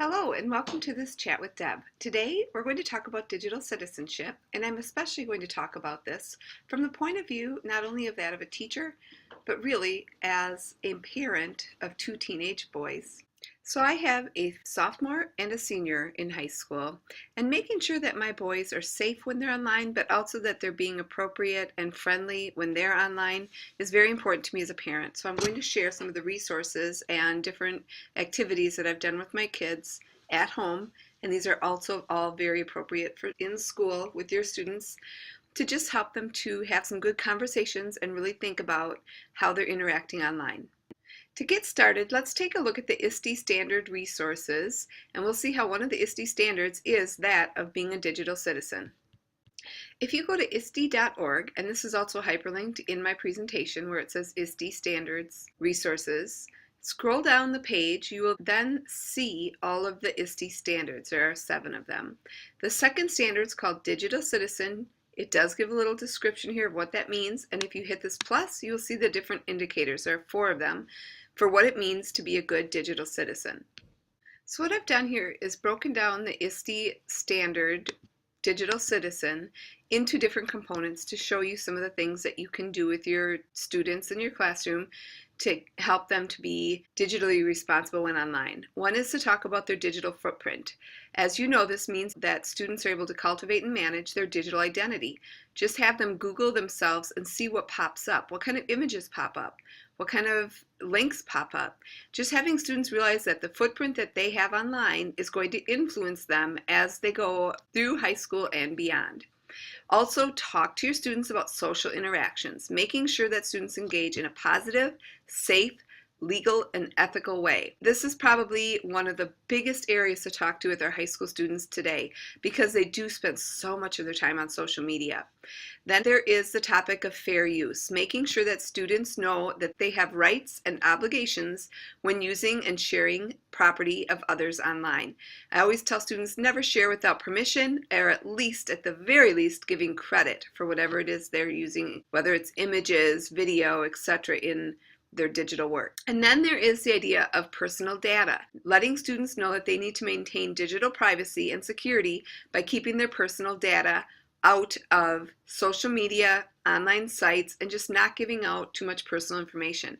Hello and welcome to this chat with Deb. Today we're going to talk about digital citizenship, and I'm especially going to talk about this from the point of view not only of that of a teacher, but really as a parent of two teenage boys. So I have a sophomore and a senior in high school, and making sure that my boys are safe when they're online, but also that they're being appropriate and friendly when they're online is very important to me as a parent. So I'm going to share some of the resources and different activities that I've done with my kids at home, and these are also all very appropriate for in school with your students to just help them to have some good conversations and really think about how they're interacting online. To get started, let's take a look at the ISTE standard resources, and we'll see how one of the ISTE standards is that of being a digital citizen. If you go to ISTE.org, and this is also hyperlinked in my presentation where it says ISTE standards resources, scroll down the page, you will then see all of the ISTE standards. There are 7 of them. The second standard is called Digital Citizen. It does give a little description here of what that means, and if you hit this plus, you'll see the different indicators. There are 4 of them for what it means to be a good digital citizen. So what I've done here is broken down the ISTE standard digital citizen into different components to show you some of the things that you can do with your students in your classroom to help them to be digitally responsible when online. One is to talk about their digital footprint. As you know, this means that students are able to cultivate and manage their digital identity. Just have them Google themselves and see what pops up, what kind of images pop up, what kind of links pop up. Just having students realize that the footprint that they have online is going to influence them as they go through high school and beyond. Also, talk to your students about social interactions, making sure that students engage in a positive, safe, legal, and ethical way. This is probably one of the biggest areas to talk to with our high school students today because they do spend so much of their time on social media. Then there is the topic of fair use, making sure that students know that they have rights and obligations when using and sharing property of others online. I always tell students never share without permission, or at the very least, giving credit for whatever it is they're using, whether it's images, video, etc. in their digital work. And then there is the idea of personal data, letting students know that they need to maintain digital privacy and security by keeping their personal data out of social media, online sites, and just not giving out too much personal information.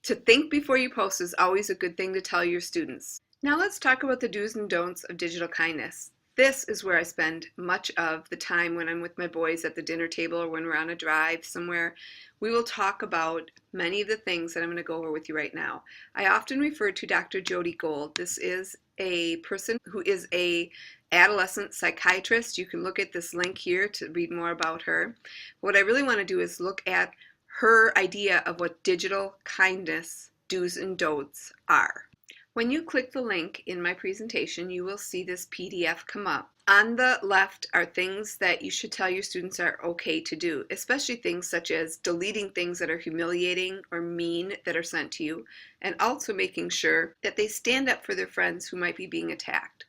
To think before you post is always a good thing to tell your students. Now let's talk about the do's and don'ts of digital kindness. This is where I spend much of the time when I'm with my boys at the dinner table or when we're on a drive somewhere. We will talk about many of the things that I'm going to go over with you right now. I often refer to Dr. Jody Gold. This is a person who is a adolescent psychiatrist. You can look at this link here to read more about her. What I really want to do is look at her idea of what digital kindness do's and don'ts are. When you click the link in my presentation, you will see this PDF come up. On the left are things that you should tell your students are okay to do, especially things such as deleting things that are humiliating or mean that are sent to you, and also making sure that they stand up for their friends who might be being attacked.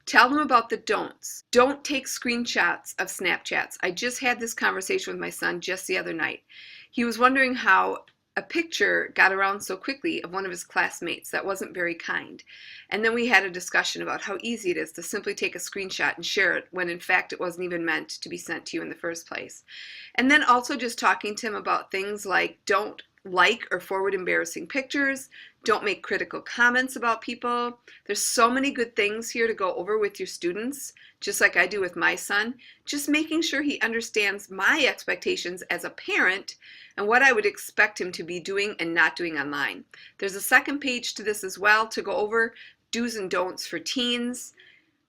Tell them about the don'ts. Don't take screenshots of Snapchats. I just had this conversation with my son just the other night. He was wondering how a picture got around so quickly of one of his classmates that wasn't very kind. And then we had a discussion about how easy it is to simply take a screenshot and share it when in fact it wasn't even meant to be sent to you in the first place. And then also just talking to him about things like don't like or forward embarrassing pictures, don't make critical comments about people. There's so many good things here to go over with your students, just like I do with my son, just making sure he understands my expectations as a parent and what I would expect him to be doing and not doing online. There's a second page to this as well to go over do's and don'ts for teens.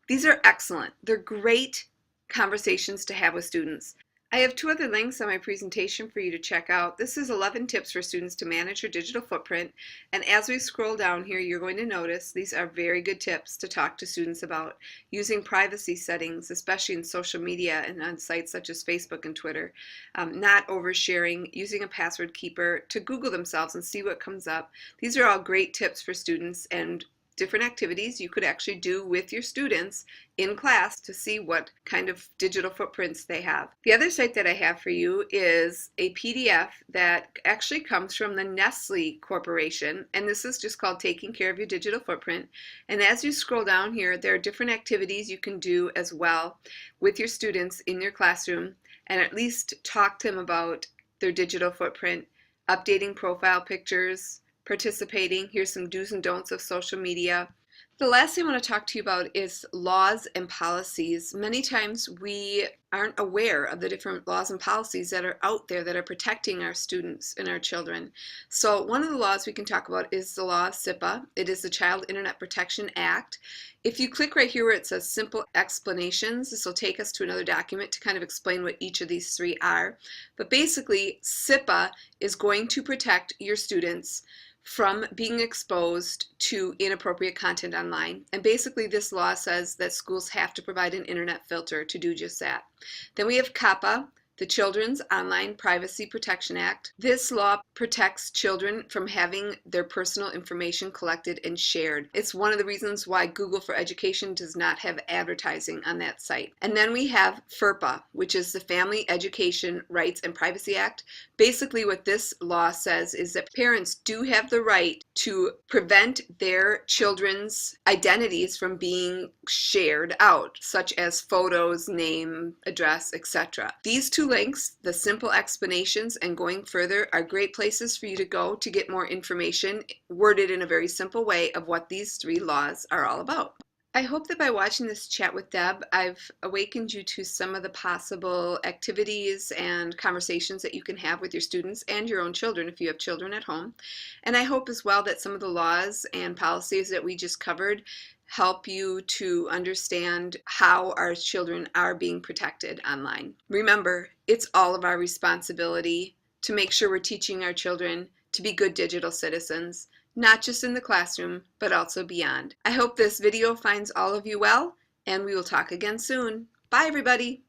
These are excellent. They're great conversations to have with students. I have 2 other links on my presentation for you to check out. This is 11 tips for students to manage your digital footprint, and as we scroll down here you're going to notice these are very good tips to talk to students about using privacy settings, especially in social media and on sites such as Facebook and Twitter, not oversharing, using a password keeper, to Google themselves and see what comes up. These are all great tips for students, and different activities you could actually do with your students in class to see what kind of digital footprints they have. The other site that I have for you is a PDF that actually comes from the Nestle Corporation, and this is just called Taking Care of Your Digital Footprint. And as you scroll down here, there are different activities you can do as well with your students in your classroom, and at least talk to them about their digital footprint, updating profile pictures, participating. Here's some do's and don'ts of social media. The last thing I want to talk to you about is laws and policies. Many times we aren't aware of the different laws and policies that are out there that are protecting our students and our children. So one of the laws we can talk about is the law of SIPA. It is the Child Internet Protection Act. If you click right here where it says simple explanations, this will take us to another document to kind of explain what each of these three are. But basically, SIPA is going to protect your students from being exposed to inappropriate content online. And basically this law says that schools have to provide an internet filter to do just that. Then we have COPPA, the Children's Online Privacy Protection Act. This law protects children from having their personal information collected and shared. It's one of the reasons why Google for Education does not have advertising on that site. And then we have FERPA, which is the Family Education Rights and Privacy Act. Basically what this law says is that parents do have the right to prevent their children's identities from being shared out, such as photos, name, address, etc. These two links, the simple explanations and going further, are great places for you to go to get more information worded in a very simple way of what these three laws are all about. I hope that by watching this chat with Deb, I've awakened you to some of the possible activities and conversations that you can have with your students and your own children if you have children at home. And I hope as well that some of the laws and policies that we just covered help you to understand how our children are being protected online. Remember, it's all of our responsibility to make sure we're teaching our children to be good digital citizens, not just in the classroom, but also beyond. I hope this video finds all of you well, and we will talk again soon. Bye, everybody.